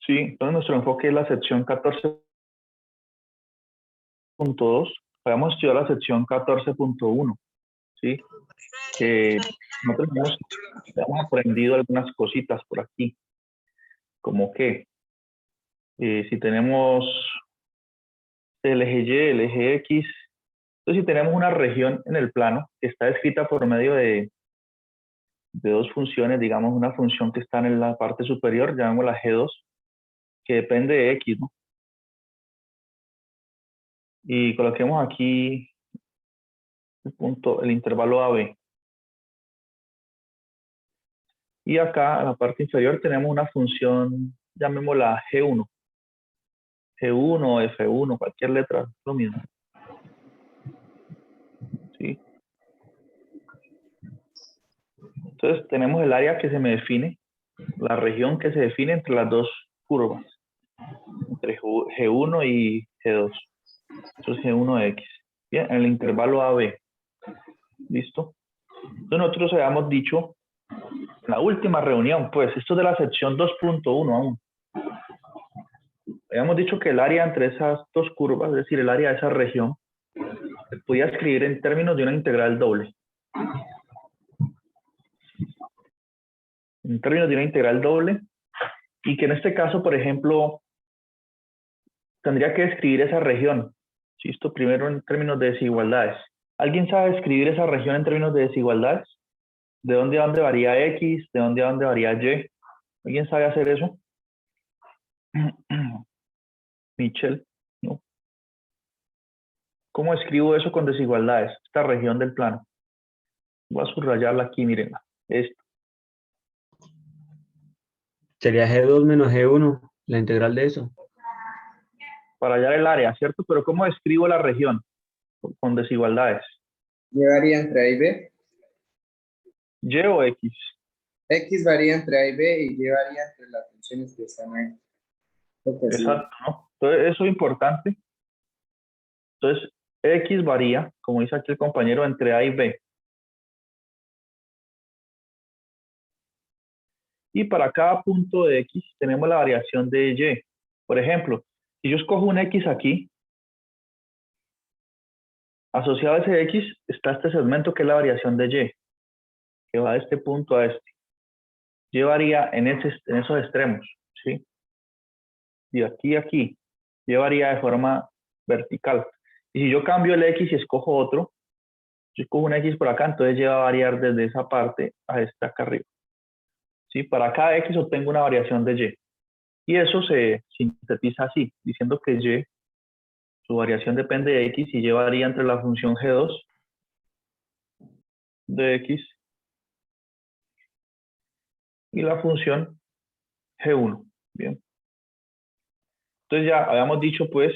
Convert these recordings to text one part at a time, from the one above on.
Sí, entonces nuestro enfoque es la sección 14.2. Habíamos estudiado la sección 14.1, ¿sí? Que nosotros hemos aprendido algunas cositas por aquí, como que si tenemos el eje Y, el eje X, entonces si tenemos una región en el plano que está descrita por medio de dos funciones, digamos una función que está en la parte superior, llamémosla G2, que depende de X, ¿no? Y coloquemos aquí el intervalo AB. Y acá en la parte inferior tenemos una función, llamémosla G1. G1 o F1, cualquier letra, es lo mismo. ¿Sí? Entonces tenemos el área que se me define, la región que se define entre las dos curvas, entre G1 y G2. Eso es G1X. Bien, en el intervalo AB. ¿Listo? Entonces nosotros habíamos dicho en la última reunión, pues esto es de la sección 2.1 aún. Habíamos dicho que el área entre esas dos curvas, es decir, el área de esa región, se podía escribir en términos de una integral doble. En términos de una integral doble, y que en este caso, por ejemplo, tendría que escribir esa región. ¿Sí? Esto primero en términos de desigualdades. ¿Alguien sabe escribir esa región en términos de desigualdades? ¿De dónde a dónde varía X? ¿De dónde a dónde varía Y? ¿Alguien sabe hacer eso? Michelle, ¿no? ¿Cómo escribo eso con desigualdades? Esta región del plano. Voy a subrayarla aquí, miren. Esto. Sería G2 menos G1, la integral de eso. Para hallar el área, ¿cierto? Pero ¿cómo escribo la región con desigualdades? Y varía entre A y B. ¿Y o X? X varía entre A y B y Y varía entre las funciones que están ahí. Exacto, ¿no? Entonces, eso es importante. Entonces, X varía, como dice aquí el compañero, entre A y B. Y para cada punto de X tenemos la variación de Y. Por ejemplo, si yo escojo un X aquí, asociado a ese X está este segmento que es la variación de Y, que va de este punto a este. Y varía en esos extremos, ¿sí? Y aquí a aquí, Y varía de forma vertical. Y si yo cambio el X y escojo otro, yo escojo un X por acá, entonces Y va a variar desde esa parte a esta acá arriba. ¿Sí? Para cada X obtengo una variación de Y. Y eso se sintetiza así, diciendo que Y, su variación depende de X y Y varía entre la función G2 de X y la función G1. Bien. Entonces ya habíamos dicho pues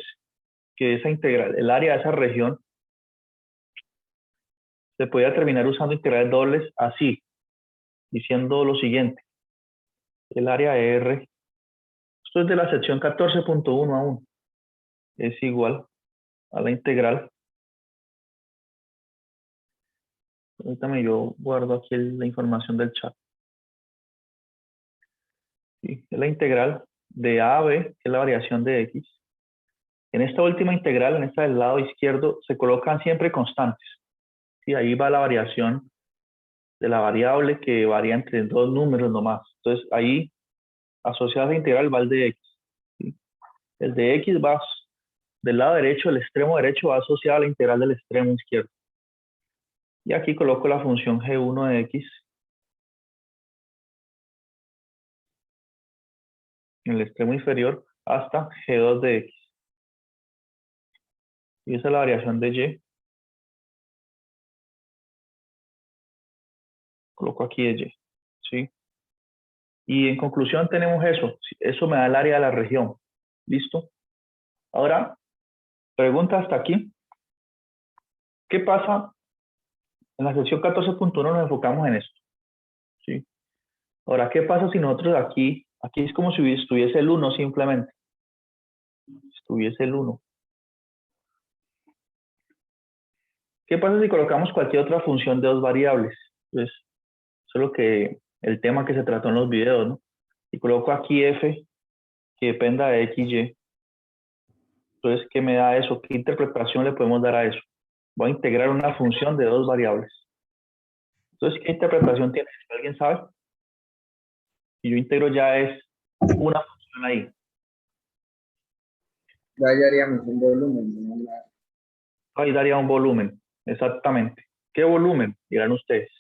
que esa integral, el área de esa región, se podía terminar usando integrales dobles así, diciendo lo siguiente. El área de R, esto es de la sección 14.1 aún, es igual a la integral. Permítame, yo guardo aquí la información del chat. ¿Sí? Es la integral de A a B, que es la variación de X. En esta última integral, en esta del lado izquierdo, se colocan siempre constantes. ¿Sí? Ahí va la variación de la variable que varía entre dos números nomás. Entonces, ahí, asociada a la integral, va el de X. ¿Sí? El de X va del lado derecho, el extremo derecho va asociado a la integral del extremo izquierdo. Y aquí coloco la función G1 de X en el extremo inferior hasta G2 de X. Y esa es la variación de Y. Coloco aquí de Y. ¿Sí? Y en conclusión tenemos eso. Eso me da el área de la región. ¿Listo? Ahora, pregunta hasta aquí. ¿Qué pasa? En la sección 14.1 nos enfocamos en esto. ¿Sí? Ahora, ¿qué pasa si nosotros aquí es como si estuviese el 1 simplemente? Estuviese el 1. ¿Qué pasa si colocamos cualquier otra función de dos variables? Pues, eso es lo que, el tema que se trató en los videos, ¿no? Si coloco aquí f que dependa de x, y. Entonces, ¿qué me da eso? ¿Qué interpretación le podemos dar a eso? Voy a integrar una función de dos variables. Entonces, ¿qué interpretación tiene? ¿Alguien sabe? Si yo integro ya es una función ahí. Ya haríamos un volumen, ¿no? Ahí daría un volumen, exactamente. ¿Qué volumen? Dirán ustedes.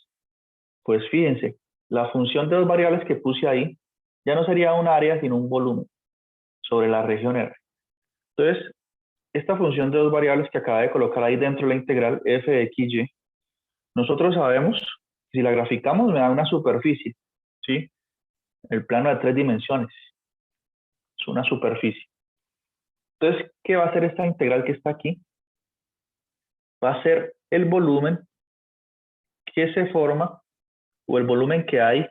Pues fíjense, la función de dos variables que puse ahí ya no sería un área, sino un volumen sobre la región R. Entonces, esta función de dos variables que acaba de colocar ahí dentro de la integral f de x, y, nosotros sabemos, si la graficamos me da una superficie, ¿sí? El plano de 3 dimensiones. Es una superficie. Entonces, ¿qué va a hacer esta integral que está aquí? Va a ser el volumen que se forma o el volumen que hay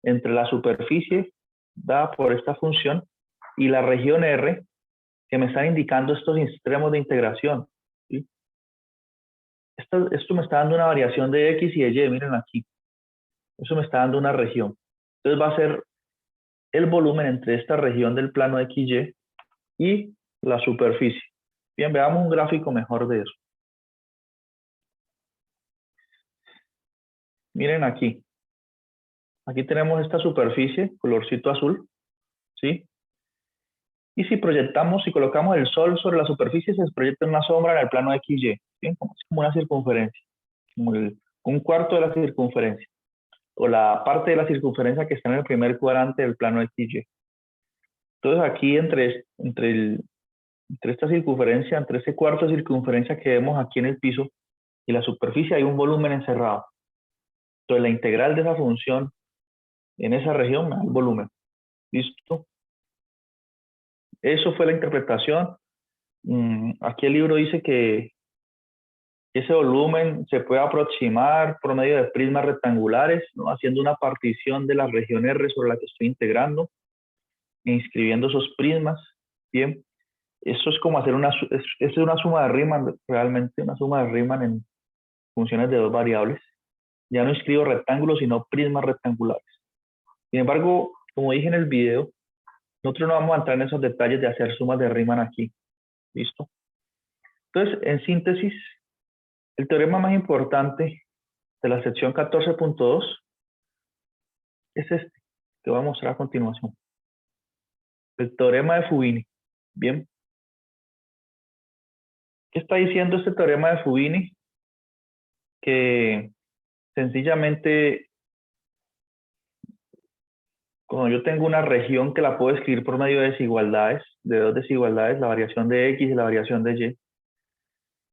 entre la superficie dada por esta función y la región R que me están indicando estos extremos de integración, ¿sí? Esto me está dando una variación de X y de Y, miren aquí. Eso me está dando una región. Entonces va a ser el volumen entre esta región del plano XY y la superficie. Bien, veamos un gráfico mejor de eso. Miren aquí. Aquí tenemos esta superficie, colorcito azul, ¿sí? Y si proyectamos, si colocamos el sol sobre la superficie, se proyecta una sombra en el plano XY, ¿sí? Como una circunferencia, como un cuarto de la circunferencia, o la parte de la circunferencia que está en el primer cuadrante del plano XY. Entonces aquí entre esta circunferencia, entre ese cuarto de circunferencia que vemos aquí en el piso y la superficie hay un volumen encerrado. Entonces la integral de esa función en esa región me da el volumen. ¿Listo? Eso fue la interpretación. Aquí el libro dice que ese volumen se puede aproximar por medio de prismas rectangulares, ¿no? Haciendo una partición de la región R sobre la que estoy integrando e inscribiendo esos prismas. Bien, eso es como hacer es una suma de Riemann, realmente una suma de Riemann en funciones de dos variables. Ya no escribo rectángulos, sino prismas rectangulares. Sin embargo, como dije en el video, nosotros no vamos a entrar en esos detalles de hacer sumas de Riemann aquí. ¿Listo? Entonces, en síntesis, el teorema más importante de la sección 14.2 es este, que voy a mostrar a continuación. El teorema de Fubini. Bien. ¿Qué está diciendo este teorema de Fubini? Que sencillamente, cuando yo tengo una región que la puedo escribir por medio de desigualdades, de dos desigualdades, la variación de X y la variación de Y,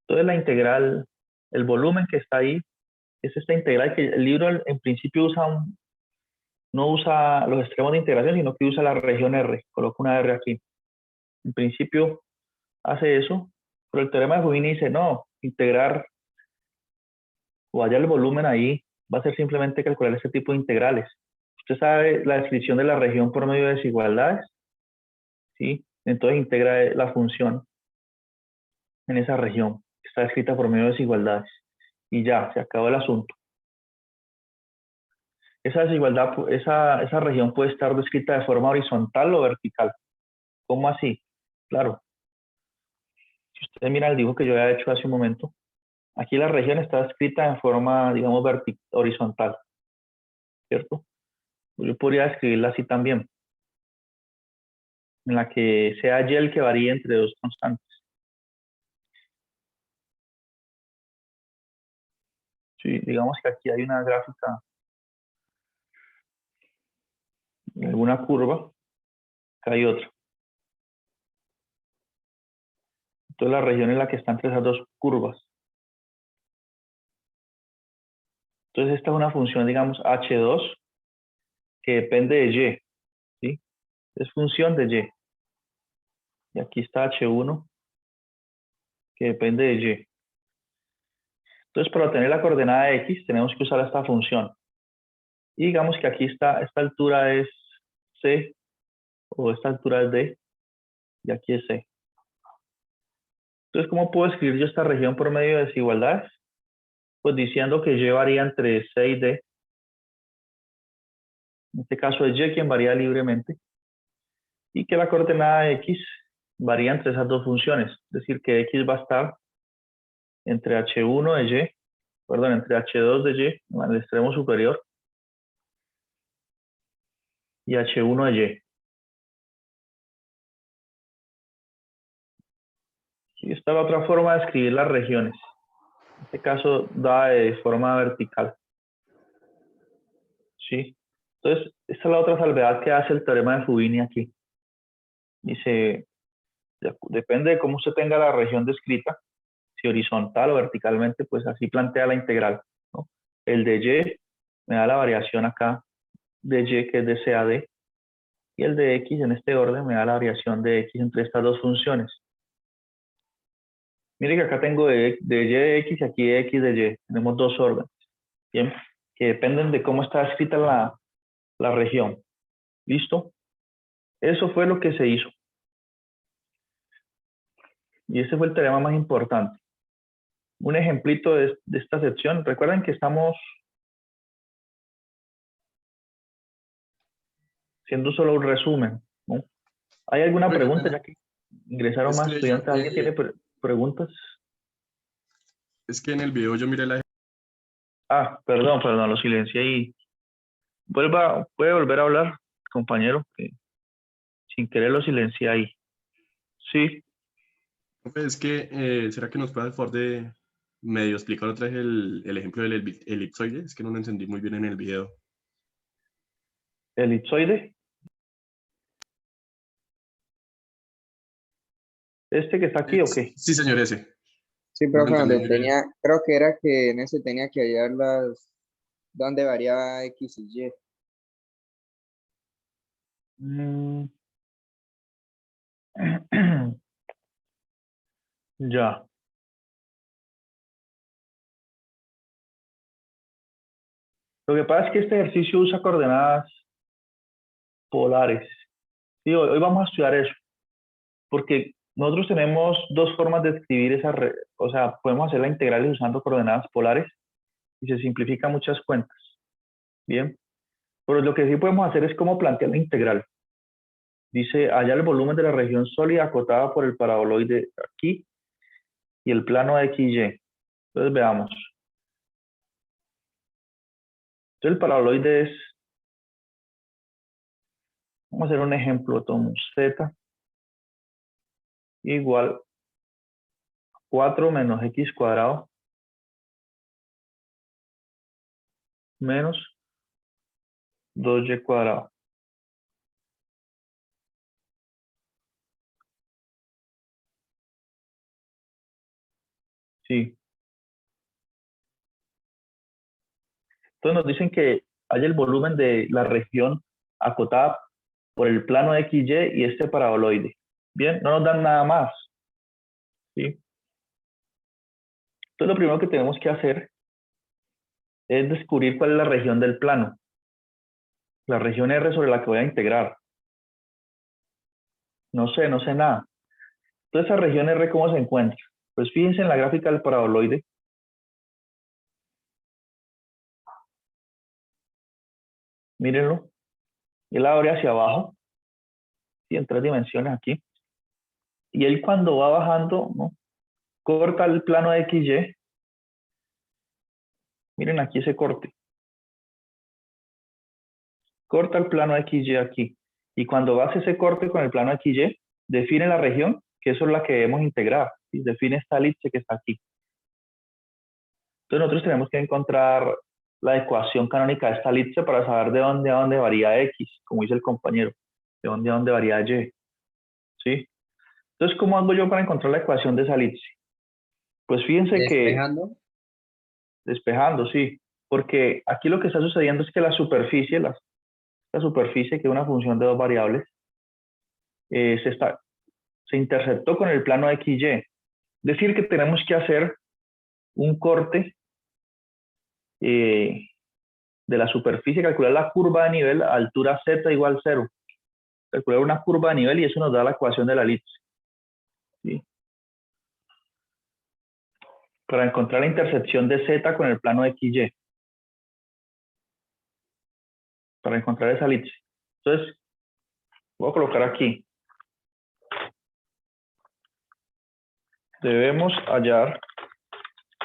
entonces la integral, el volumen que está ahí, es esta integral que el libro en principio no usa los extremos de integración, sino que usa la región R. Coloco una R aquí. En principio hace eso, pero el teorema de Fubini dice, no, integrar o hallar el volumen ahí va a ser simplemente calcular este tipo de integrales. Usted sabe la descripción de la región por medio de desigualdades, ¿sí? Entonces integra la función en esa región, que está escrita por medio de desigualdades. Y ya, se acabó el asunto. Esa desigualdad, esa región puede estar descrita de forma horizontal o vertical. ¿Cómo así? Claro. Si ustedes miran el dibujo que yo había hecho hace un momento, aquí la región está escrita en forma, digamos, horizontal, ¿cierto? Yo podría escribirla así también, en la que sea y el que varíe entre dos constantes. Sí, digamos que aquí hay una gráfica, alguna curva, acá hay otra. Entonces la región es la que está entre esas dos curvas. Entonces esta es una función, digamos, h2, que depende de y, ¿sí? Es función de y. Y aquí está h1, que depende de y. Entonces, para obtener la coordenada de x, tenemos que usar esta función. Y digamos que aquí está, esta altura es c, o esta altura es d, y aquí es c. Entonces, ¿cómo puedo escribir yo esta región por medio de desigualdades? Pues diciendo que y varía entre c y d. En este caso es y quien varía libremente. y que la coordenada de x varía entre esas dos funciones. Es decir, que x va a estar entre h1 de y, perdón, entre h2 de y, en el extremo superior, y h1 de y. Y esta es la otra forma de escribir las regiones. En este caso, da de forma vertical. ¿Sí? Entonces, esta es la otra salvedad que hace el teorema de Fubini aquí. Dice, depende de cómo usted tenga la región descrita, si horizontal o verticalmente, pues así plantea la integral, ¿no? El de y me da la variación acá de y, que es de c a d, y el de x en este orden me da la variación de x entre estas dos funciones. Mire que acá tengo de y de x y aquí de x de y. Tenemos dos órdenes, ¿bien? Que dependen de cómo está escrita la región. ¿Listo? Eso fue lo que se hizo. Y ese fue el teorema más importante. Un ejemplito de esta sección. Recuerden que estamos haciendo solo un resumen, ¿no? ¿Hay alguna pregunta, ya que ingresaron Es más que, estudiantes? ¿Alguien tiene preguntas? es que en el video yo miré la... Ah, perdón, lo silencié y puede volver a hablar, compañero, que sin querer lo silencié ahí. Sí, Es que, ¿será que nos puede hacer favor de medio explicar otra vez el ejemplo del elipsoide? Es que no lo entendí muy bien en el video. elipsoide. ¿Este que está aquí o qué? Sí, señor, ese. Sí, No lo profe, entendí donde muy bien. tenía, creo que era que en ese tenía que hallar donde variaba X y Y. Mm. Ya. Lo que pasa es que este ejercicio usa coordenadas polares. Sí, hoy vamos a estudiar eso, porque nosotros tenemos dos formas de escribir o sea, podemos hacer la integral usando coordenadas polares y se simplifican muchas cuentas. Bien, pero lo que sí podemos hacer es cómo plantear la integral. Dice, hallar el volumen de la región sólida acotada por el paraboloide aquí y el plano XY. Entonces veamos. Entonces el paraboloide es, vamos a hacer un ejemplo, tomo z igual 4 menos x cuadrado menos 2y cuadrado. Sí. Entonces nos dicen que hay el volumen de la región acotada por el plano XY y este paraboloide. Bien, no nos dan nada más. ¿Sí? Entonces lo primero que tenemos que hacer es descubrir cuál es la región del plano. La región R sobre la que voy a integrar. No sé nada. Entonces esa región R, ¿cómo se encuentra? Pues fíjense en la gráfica del paraboloide. Mírenlo. Él abre hacia abajo. Y en 3 dimensiones aquí. Y él cuando va bajando, ¿no?, corta el plano de XY. Miren aquí ese corte. Corta el plano XY aquí. Y cuando hace ese corte con el plano XY, define la región, que eso es la que debemos integrar. ¿Sí? Define esta elipse que está aquí. Entonces nosotros tenemos que encontrar la ecuación canónica de esta elipse para saber de dónde a dónde varía X, como dice el compañero. De dónde a dónde varía Y. ¿Sí? Entonces, ¿cómo hago yo para encontrar la ecuación de esa elipse? Pues fíjense que, Despejando. despejando, sí. Porque aquí lo que está sucediendo es que la superficie, la superficie, que es una función de dos variables, se interceptó con el plano XY. Es decir, que tenemos que hacer un corte de la superficie, calcular la curva de nivel a altura z igual 0. Calcular una curva de nivel y eso nos da la ecuación de la elipse. ¿Sí? Para encontrar la intersección de z con el plano XY. Para encontrar esa elipse. Entonces, Voy a colocar aquí. Debemos hallar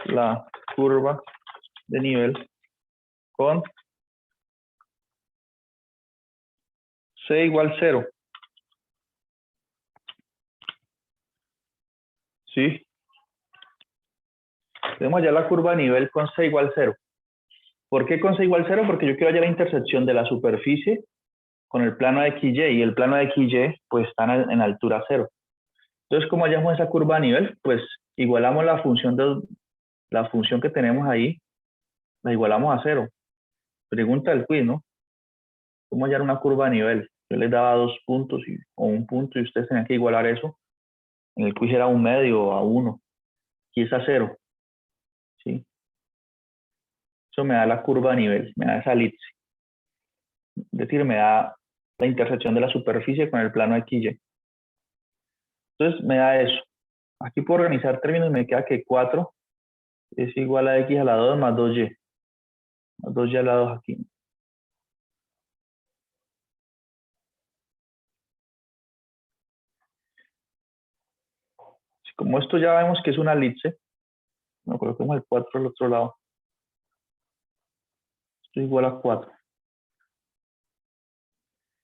la curva de nivel con C igual 0. ¿Sí? Debemos hallar la curva de nivel con C igual 0. ¿Por qué con C igual 0? Porque yo quiero hallar la intersección de la superficie con el plano de XY, y el plano de XY pues está en altura 0. Entonces, ¿cómo hallamos esa curva de nivel? Pues igualamos la función que tenemos ahí, la igualamos a 0. Pregunta del quiz, ¿no? ¿Cómo hallar una curva de nivel? Yo les daba 2 puntos o 1 punto y ustedes tenían que igualar eso. En el quiz era 1 medio o a 1. Aquí es a 0. ¿Sí? Eso me da la curva de nivel, me da esa elipse. Es decir, me da la intersección de la superficie con el plano XY. Entonces me da eso. Aquí puedo organizar términos y me queda que 4 es igual a x a la 2 más 2y. Más 2y a la 2 aquí. Como esto ya vemos que es una elipse, bueno, coloquemos el 4 al otro lado. Esto es igual a 4.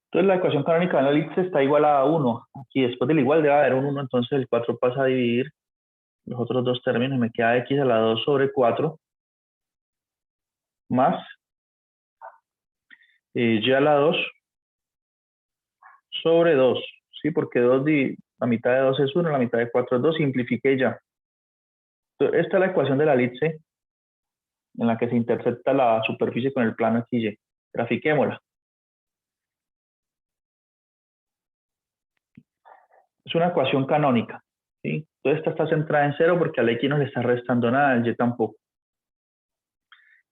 Entonces la ecuación canónica de la elipse está igual a 1. Aquí después del igual debe haber un 1, entonces el 4 pasa a dividir los otros dos términos y me queda x a la 2 sobre 4 más y a la 2 sobre 2. ¿Sí? Porque la mitad de 2 es 1, la mitad de 4 es 2, simplifiqué ya. Entonces, esta es la ecuación de la elipse en la que se intersecta la superficie con el plano XY. Grafiquémosla. Es una ecuación canónica. ¿Sí? Entonces esta está centrada en 0 porque al X no le está restando nada, al Y tampoco.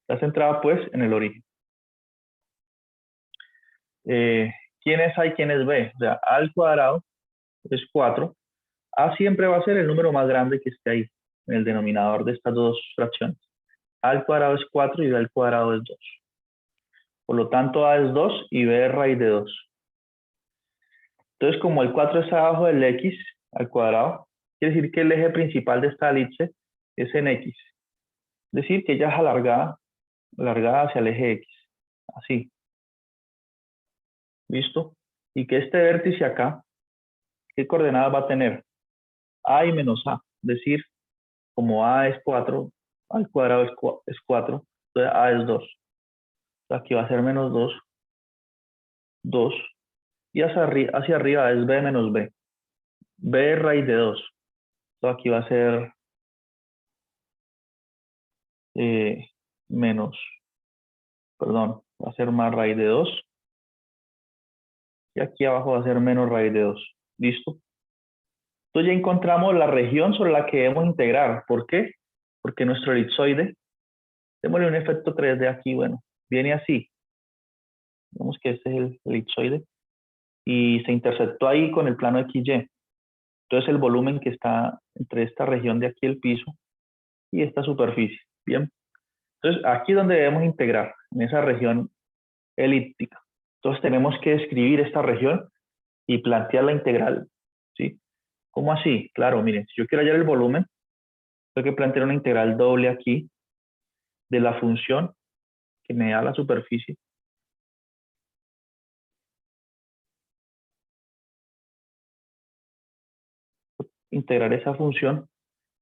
Está centrada pues en el origen. ¿Quién es A y quién es B? O sea, A al cuadrado es 4. A siempre va a ser el número más grande que esté ahí, en el denominador de estas dos fracciones. A al cuadrado es 4 y B al cuadrado es 2. Por lo tanto, A es 2 y B es raíz de 2. Entonces, como el 4 está abajo del X al cuadrado, quiere decir que el eje principal de esta elipse es en X. Es decir, que ella es alargada hacia el eje X. Así. ¿Listo? Y que este vértice acá, ¿qué coordenadas va a tener? A y menos A. Es decir, como A es 4, A al cuadrado es 4, entonces A es 2. Entonces aquí va a ser menos 2, 2. Y hacia arriba es B menos B. B es raíz de 2. Entonces aquí va a ser va a ser más raíz de 2. Y aquí abajo va a ser menos raíz de 2. ¿Listo? Entonces ya encontramos la región sobre la que debemos integrar. ¿Por qué? Porque nuestro elipsoide, démosle un efecto 3D aquí, bueno, viene así. Vemos que este es el elipsoide. Y se intersectó ahí con el plano XY. Entonces el volumen que está entre esta región de aquí, el piso, y esta superficie. Bien. Entonces aquí es donde debemos integrar, en esa región elíptica. Entonces tenemos que describir esta región y plantear la integral. ¿Sí? ¿Cómo así? Claro, miren, si yo quiero hallar el volumen, tengo que plantear una integral doble aquí de la función que me da la superficie. Integrar esa función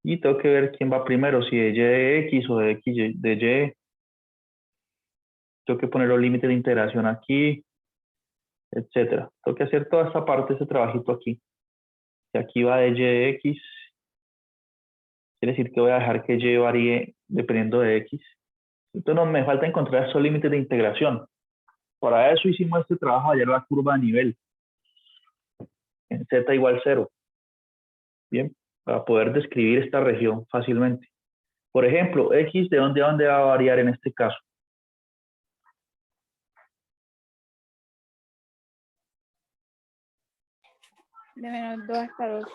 y tengo que ver quién va primero, si de y de x o de x de y. Tengo que poner los límites de integración aquí, etcétera. Tengo que hacer toda esta parte, este trabajito aquí. Si aquí va de y de x, quiere decir que voy a dejar que y varíe dependiendo de x. Entonces me falta encontrar esos límites de integración. Para eso hicimos este trabajo de hallar la curva a nivel en z igual 0. Bien, para poder describir esta región fácilmente. Por ejemplo, x de dónde a dónde va a variar en este caso. De menos 2 hasta 2.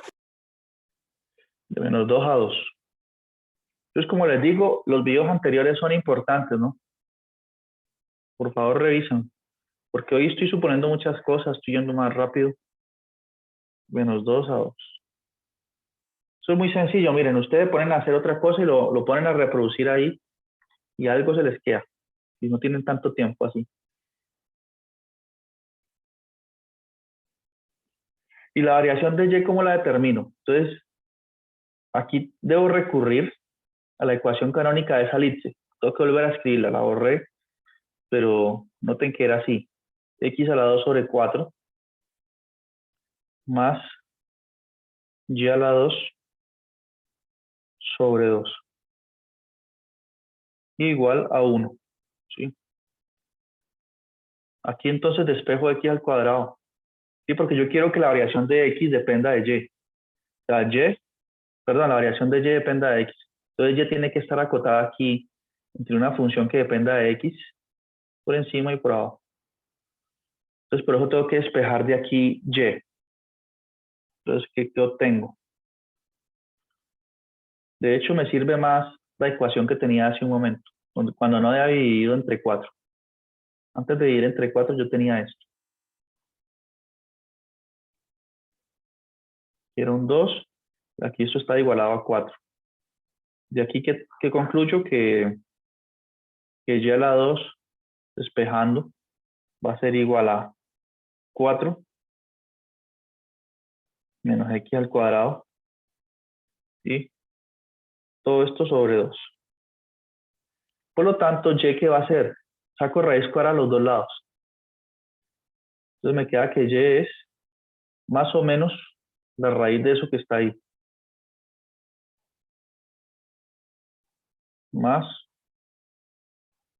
De menos 2 a 2. Entonces, como les digo, los videos anteriores son importantes, ¿no? Por favor, revisen. Porque hoy estoy suponiendo muchas cosas, estoy yendo más rápido. Menos 2 a 2. Eso es muy sencillo, miren, ustedes ponen a hacer otra cosa y lo ponen a reproducir ahí y algo se les queda. Y no tienen tanto tiempo así. Y la variación de y, ¿cómo la determino? Entonces, aquí debo recurrir a la ecuación canónica de esa elipse. Tengo que volver a escribirla, la borré, pero noten que era así. X a la 2 sobre 4 más y a la 2 sobre 2 igual a 1. ¿Sí? Aquí entonces despejo x al cuadrado. ¿Sí? Porque yo quiero que la variación de x dependa de y. O sea, la variación de y dependa de x. Entonces y tiene que estar acotada aquí entre una función que dependa de x por encima y por abajo. Entonces por eso tengo que despejar de aquí y. Entonces, ¿qué obtengo? De hecho, me sirve más la ecuación que tenía hace un momento, cuando no había dividido entre 4. Antes de dividir entre 4 yo tenía esto. Era un 2, aquí esto está igualado a 4. De aquí que concluyo que y a la 2 despejando va a ser igual a 4 menos x al cuadrado y todo esto sobre 2. Por lo tanto, y, ¿qué va a ser? Saco raíz cuadrada a los dos lados. Entonces me queda que y es más o menos la raíz de eso que está ahí. Más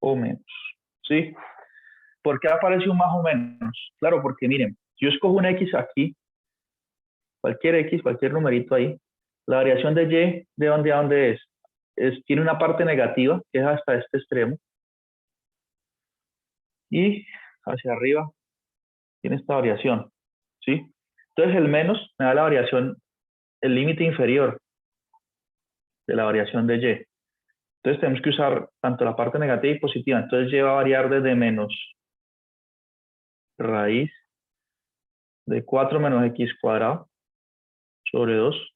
o menos. ¿Sí? ¿Por qué aparece un más o menos? Claro, porque miren, si yo escojo un x aquí, cualquier numerito ahí, la variación de y, ¿de dónde a dónde es? Tiene una parte negativa, que es hasta este extremo, y hacia arriba tiene esta variación, ¿sí? Entonces el menos me da la variación, el límite inferior de la variación de y. Entonces tenemos que usar tanto la parte negativa y positiva. Entonces y va a variar desde menos raíz de 4 menos x cuadrado sobre 2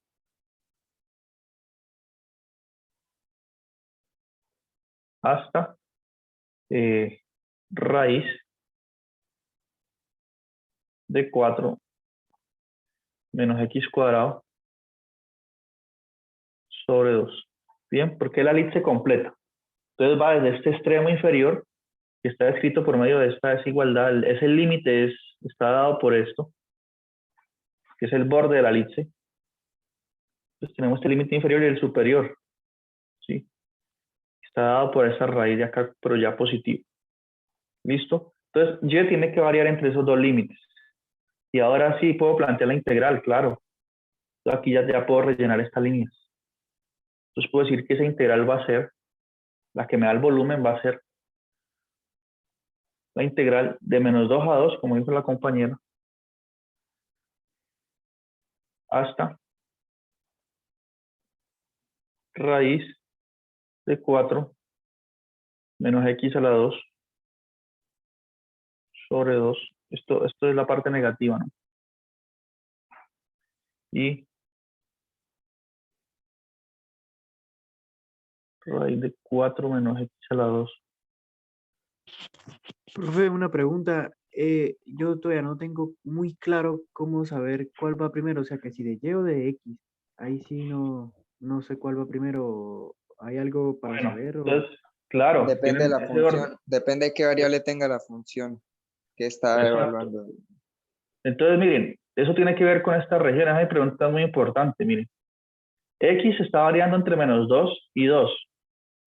hasta raíz de 4 menos x cuadrado sobre 2. Bien, ¿por qué la elipse completa? Entonces va desde este extremo inferior, que está descrito por medio de esta desigualdad, ese límite está dado por esto, que es el borde de la elipse. Entonces tenemos este límite inferior y el superior, ¿sí? Está dado por esa raíz de acá, pero ya positivo. ¿Listo? Entonces, y tiene que variar entre esos dos límites. Y ahora sí puedo plantear la integral, claro. Entonces, aquí ya puedo rellenar estas líneas. Entonces puedo decir que esa integral va a ser, la que me da el volumen va a ser la integral de menos 2 a 2, como dijo la compañera, hasta raíz de 4 menos x a la 2 sobre 2. Esto es la parte negativa, ¿no? Y raíz de 4 menos x a la 2. Profe, una pregunta. Yo todavía no tengo muy claro cómo saber cuál va primero, o sea, que si de Y o de X. Ahí sí no sé cuál va primero. ¿Hay algo para Bueno, saber? entonces, claro, Depende de tienen la ese orden. función, depende de qué variable tenga la función que está Exacto. evaluando. Entonces, miren, eso tiene que ver con esta región. Esa pregunta es muy importante, miren. X está variando entre menos 2 y 2.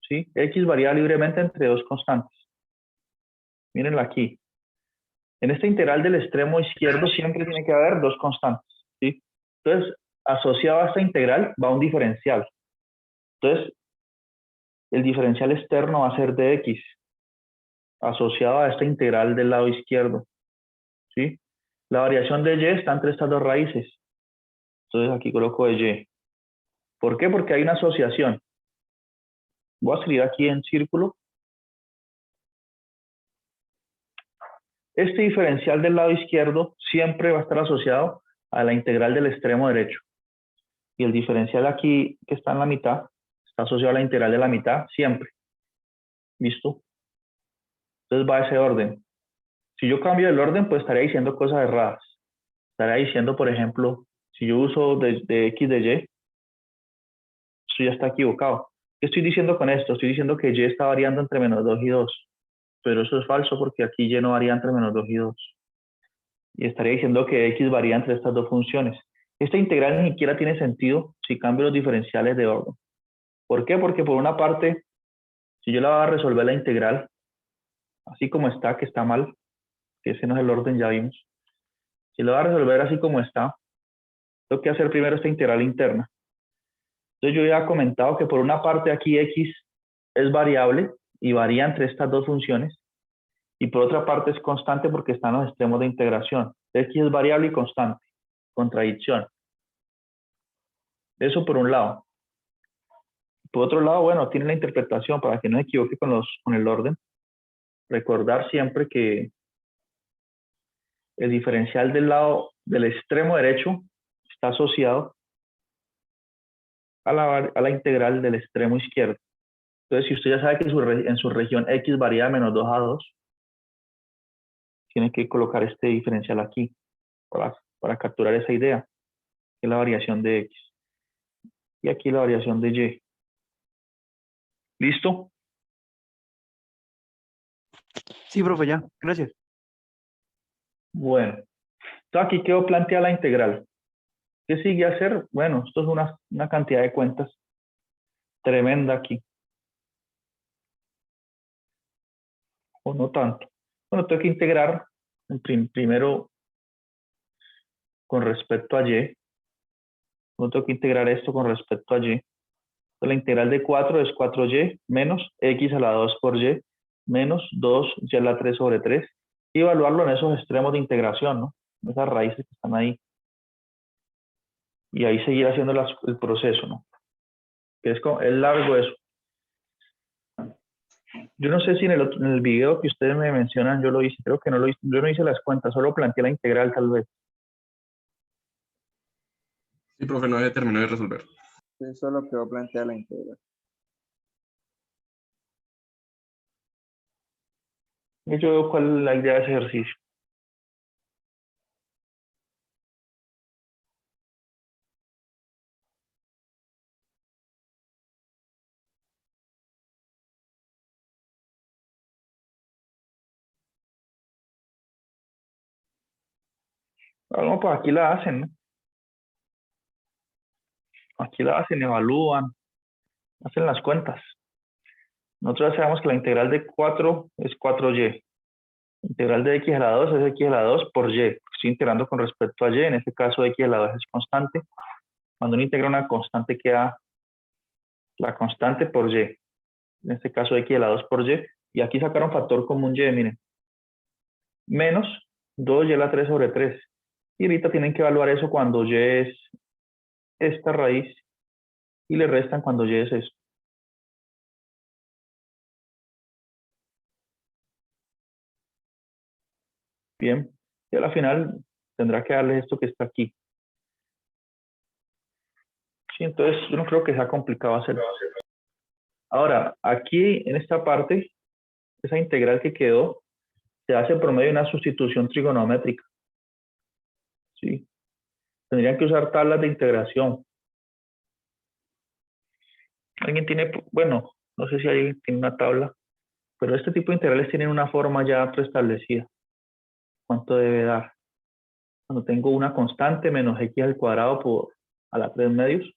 ¿Sí? X varía libremente entre dos constantes. Mírenla aquí. En esta integral del extremo izquierdo siempre tiene que haber dos constantes. ¿Sí? Entonces, asociado a esta integral va un diferencial. Entonces, el diferencial externo va a ser de x, asociado a esta integral del lado izquierdo. ¿Sí? La variación de y está entre estas dos raíces. Entonces, aquí coloco de y. ¿Por qué? Porque hay una asociación. Voy a escribir aquí en círculo. Este diferencial del lado izquierdo siempre va a estar asociado a la integral del extremo derecho. Y el diferencial aquí que está en la mitad está asociado a la integral de la mitad siempre. ¿Listo? Entonces va a ese orden. Si yo cambio el orden, pues estaría diciendo cosas erradas. Estaría diciendo, por ejemplo, si yo uso de X de Y, esto ya está equivocado. ¿Qué estoy diciendo con esto? Estoy diciendo que Y está variando entre -2 y 2. Pero eso es falso porque aquí Y no varía entre -2 y 2. Y estaría diciendo que X varía entre estas dos funciones. Esta integral ni siquiera tiene sentido si cambio los diferenciales de orden. ¿Por qué? Porque por una parte, si yo la voy a resolver la integral, así como está, que está mal, que ese no es el orden, ya vimos. Si lo va a resolver así como está, tengo que hacer primero esta integral interna. Entonces yo ya he comentado que por una parte aquí X es variable y varía entre estas dos funciones, y por otra parte es constante porque está en los extremos de integración. X es variable y constante, contradicción. Eso por un lado. Por otro lado, bueno, tiene la interpretación para que no se equivoque con el orden. Recordar siempre que el diferencial del lado del extremo derecho está asociado a la integral del extremo izquierdo. Entonces, si usted ya sabe que en su región X varía de -2 a 2, tiene que colocar este diferencial aquí para capturar esa idea, que es la variación de X. Y aquí la variación de Y. ¿Listo? Sí, profe, ya. Gracias. Bueno, entonces aquí quedó planteada la integral. ¿Qué sigue hacer? Bueno, esto es una cantidad de cuentas tremenda aquí. O no tanto. Bueno, tengo que integrar primero con respecto a Y. Luego tengo que integrar esto con respecto a Y. Entonces, la integral de 4 es 4y menos x a la 2 por y menos 2y a la 3 sobre 3. Y evaluarlo en esos extremos de integración, ¿no? Esas raíces que están ahí. Y ahí seguir haciendo el proceso, ¿no? Que es largo eso. Yo no sé si en el video que ustedes me mencionan yo lo hice, creo que no lo hice, yo no hice las cuentas, solo planteé la integral tal vez. Sí, profe, no se terminó de resolver. Eso es lo que va a plantear la integral. Y yo veo cuál es la idea de ese ejercicio. Bueno, pues aquí la hacen, ¿no? Aquí la hacen, evalúan, hacen las cuentas. Nosotros ya sabemos que la integral de 4 es 4y. La integral de x a la 2 es x a la 2 por y. Estoy integrando con respecto a y, en este caso x a la 2 es constante. Cuando uno integra una constante queda la constante por y. En este caso x a la 2 por y. Y aquí sacaron factor común y, miren. Menos 2y a la 3 sobre 3. Y ahorita tienen que evaluar eso cuando y es esta raíz y le restan cuando y es esto. Bien, y a la final tendrá que darle esto que está aquí. Sí, entonces yo no creo que sea complicado hacerlo. Ahora, aquí en esta parte, esa integral que quedó, se hace por medio de una sustitución trigonométrica. ¿Sí? Tendrían que usar tablas de integración. ¿Alguien tiene, bueno, no sé si alguien tiene una tabla, pero este tipo de integrales tienen una forma ya preestablecida? ¿Cuánto debe dar? Cuando tengo una constante menos x al cuadrado por a la 3 medios,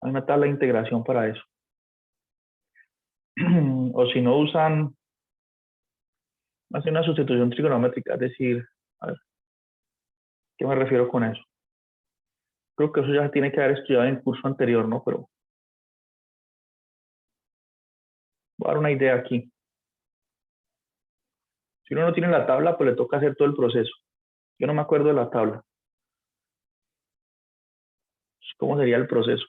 hay una tabla de integración para eso. O si no usan, hacen una sustitución trigonométrica, es decir, a ver, ¿qué me refiero con eso? Creo que eso ya se tiene que haber estudiado en el curso anterior, ¿no? Pero voy a dar una idea aquí. Si uno no tiene la tabla, pues le toca hacer todo el proceso. Yo no me acuerdo de la tabla. ¿Cómo sería el proceso?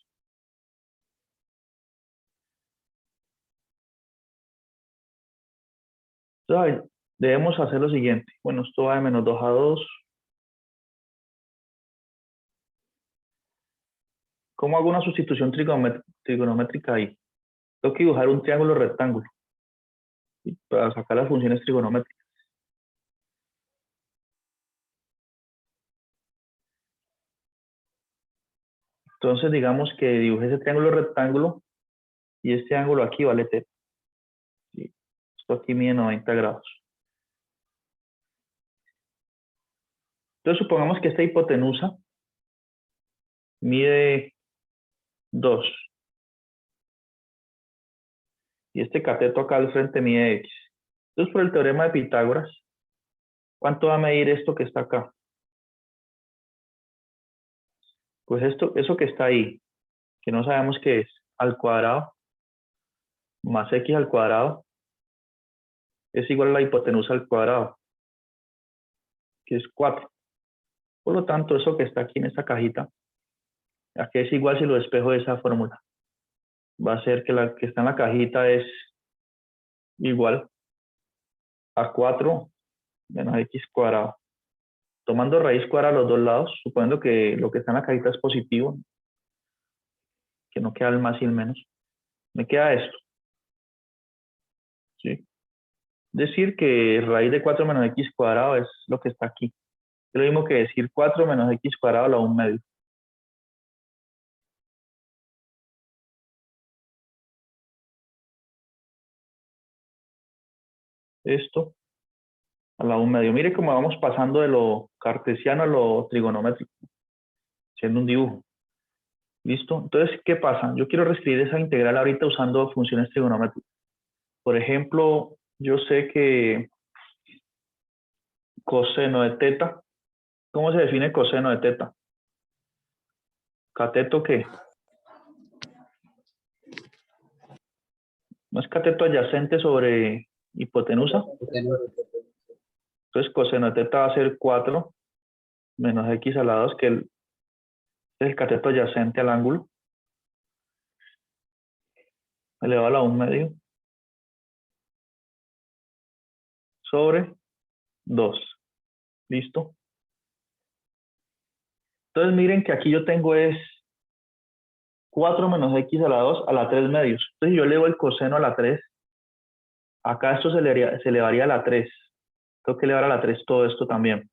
Entonces, debemos hacer lo siguiente. Bueno, esto va de menos 2 a 2. ¿Cómo hago una sustitución trigonométrica ahí? Tengo que dibujar un triángulo rectángulo, ¿sí? Para sacar las funciones trigonométricas. Entonces, digamos que dibujé ese triángulo rectángulo y este ángulo aquí vale θ. ¿Sí? Esto aquí mide 90 grados. Entonces, supongamos que esta hipotenusa mide 2. Y este cateto acá al frente mide x. Entonces, por el teorema de Pitágoras, ¿cuánto va a medir esto que está acá? Pues eso que está ahí, que no sabemos qué es, al cuadrado, más x al cuadrado, es igual a la hipotenusa al cuadrado, que es 4. Por lo tanto, eso que está aquí en esta cajita, aquí es igual si lo despejo de esa fórmula. Va a ser que la que está en la cajita es igual a 4 menos x cuadrado. Tomando raíz cuadrada a los dos lados, suponiendo que lo que está en la cajita es positivo, que no queda el más y el menos, me queda esto. ¿Sí? Decir que raíz de 4 menos x cuadrado es lo que está aquí. Es lo mismo que decir 4 menos x cuadrado a la 1 medio. Esto a la 1 medio. Mire cómo vamos pasando de lo cartesiano a lo trigonométrico, siendo un dibujo. ¿Listo? Entonces, ¿qué pasa? Yo quiero reescribir esa integral ahorita usando funciones trigonométricas. Por ejemplo, yo sé que coseno de θ, ¿cómo se define coseno de θ? ¿Cateto qué? ¿No es cateto adyacente sobre hipotenusa? Entonces, coseno de θ va a ser 4 menos x a la 2, que es el cateto adyacente al ángulo, elevado a la 1 medio, sobre 2. ¿Listo? Entonces, miren que aquí yo tengo es 4 menos x a la 2 a la 3 medios. Entonces, yo elevo el coseno a la 3. Acá esto se elevaría a la 3. Tengo que elevar a la 3 todo esto también.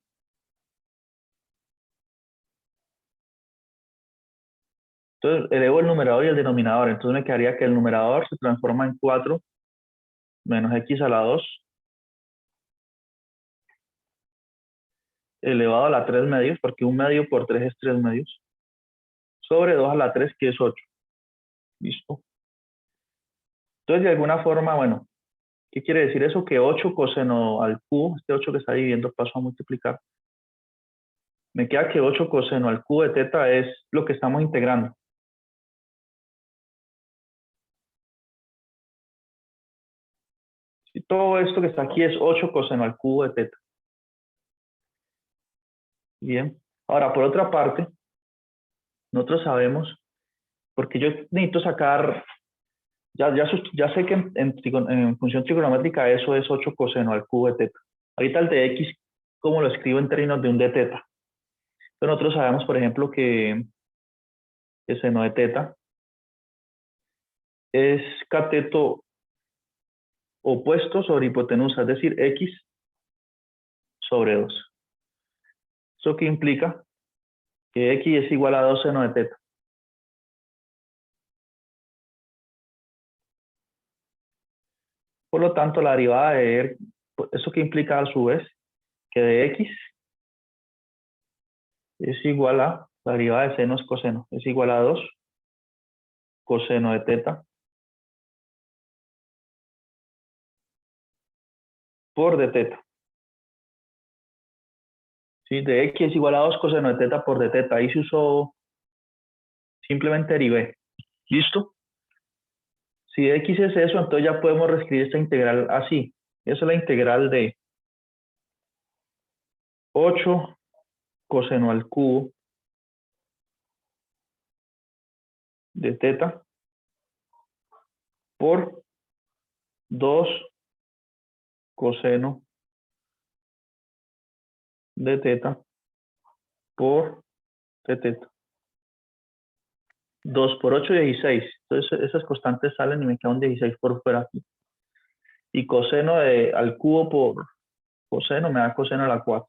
Entonces, elevo el numerador y el denominador. Entonces, me quedaría que el numerador se transforma en 4 menos x a la 2 elevado a la 3 medios, porque 1 medio por 3 es 3 medios, sobre 2 a la 3, que es 8. ¿Listo? Entonces, de alguna forma, bueno, ¿qué quiere decir eso? Que 8 coseno al cubo, este 8 que está dividiendo, paso a multiplicar. Me queda que 8 coseno al cubo de θ es lo que estamos integrando. Y todo esto que está aquí es 8 coseno al cubo de θ. Bien. Ahora, por otra parte, nosotros sabemos, porque yo necesito sacar, ya sé que en función trigonométrica eso es 8 coseno al cubo de θ. Ahorita el de x, ¿cómo lo escribo en términos de un de θ? Entonces nosotros sabemos, por ejemplo, que el seno de θ es cateto opuesto sobre hipotenusa, es decir, x sobre 2. ¿Eso qué implica? Que x es igual a 2 seno de θ. Por lo tanto, la derivada de eso que implica a su vez que de x es igual a, la derivada de seno es coseno, es igual a 2 coseno de θ por de θ. ¿Sí? De x es igual a 2 coseno de θ por de θ. Ahí se usó, simplemente derivé. ¿Listo? Si de x es eso, entonces ya podemos reescribir esta integral así. Esa es la integral de 8 coseno al cubo de θ por 2 coseno de teta por t teta. 2 por 8, 16. Entonces esas constantes salen y me queda un 16 por fuera aquí. Y coseno al cubo por coseno me da coseno a la 4.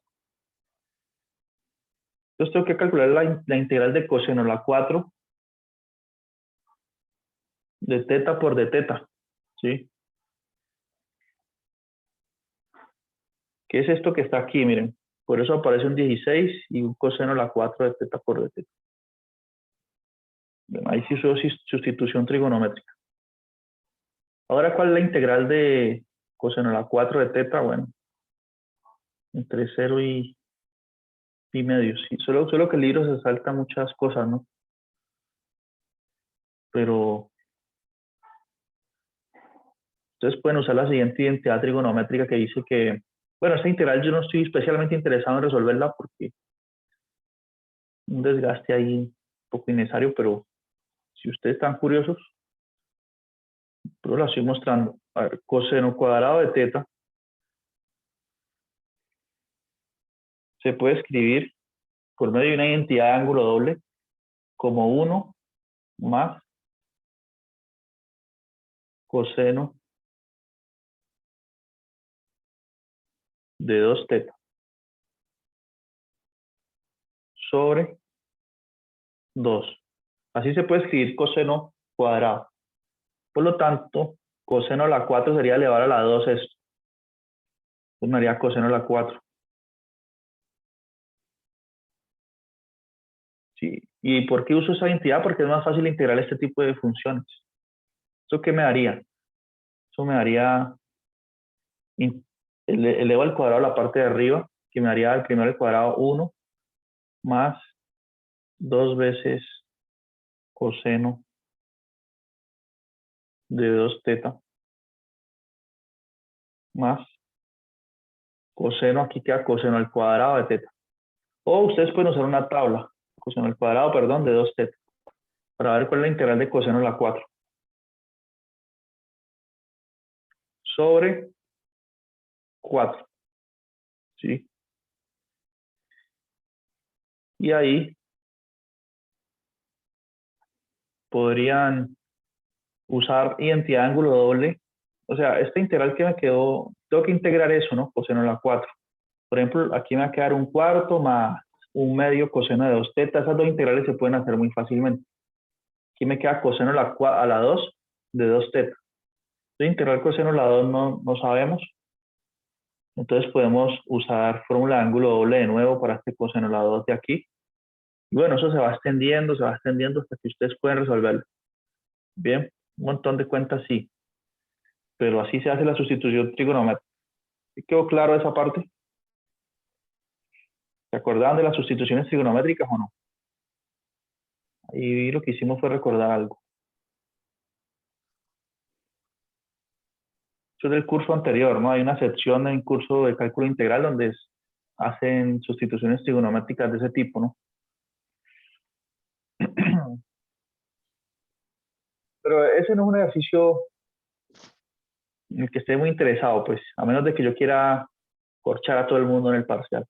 Entonces tengo que calcular la integral de coseno a la 4 de teta por de teta. ¿Sí? ¿Qué es esto que está aquí? Miren, por eso aparece un 16 y un coseno a la 4 de teta por de teta. Bueno, ahí sí uso sustitución trigonométrica. Ahora, ¿cuál es la integral de coseno a la 4 de teta? Bueno, entre 0 y medio. Sí, solo que el libro se salta muchas cosas, ¿no? Pero ustedes pueden usar la siguiente identidad trigonométrica que dice que, bueno, esta integral yo no estoy especialmente interesado en resolverla porque un desgaste ahí un poco innecesario, pero si ustedes están curiosos, pero la estoy mostrando. A ver, coseno cuadrado de teta se puede escribir por medio de una identidad de ángulo doble como 1 más coseno de 2 teta sobre 2. Así se puede escribir coseno cuadrado. Por lo tanto, coseno a la 4 sería elevado a la 2 esto. Entonces me haría coseno a la 4. Sí. ¿Y por qué uso esa identidad? Porque es más fácil integrar este tipo de funciones. ¿Eso qué me daría? Eso me daría, elevo al cuadrado a la parte de arriba, que me daría el primero al cuadrado 1 más 2 veces coseno de 2 teta más coseno, aquí queda coseno al cuadrado de teta. O ustedes pueden usar una tabla, coseno al cuadrado, perdón, de 2 teta, para ver cuál es la integral de coseno a la 4. Sobre 4. ¿Sí? Y ahí podrían usar identidad de ángulo doble. O sea, esta integral que me quedó, tengo que integrar eso, ¿no? Coseno a la 4. Por ejemplo, aquí me va a quedar un cuarto más un medio coseno de 2 teta. Esas dos integrales se pueden hacer muy fácilmente. Aquí me queda coseno a la 2 de 2 teta. Entonces, integral coseno a la 2 no sabemos. Entonces podemos usar fórmula de ángulo doble de nuevo para este coseno a la 2 de aquí. Y bueno, eso se va extendiendo hasta que ustedes pueden resolverlo. Bien, un montón de cuentas sí. Pero así se hace la sustitución trigonométrica. ¿Sí quedó claro esa parte? ¿Se acordaban de las sustituciones trigonométricas o no? Ahí lo que hicimos fue recordar algo. Eso es del curso anterior, ¿no? Hay una sección en curso de cálculo integral donde hacen sustituciones trigonométricas de ese tipo, ¿no? Pero ese no es un ejercicio en el que esté muy interesado, pues, a menos de que yo quiera corchar a todo el mundo en el parcial.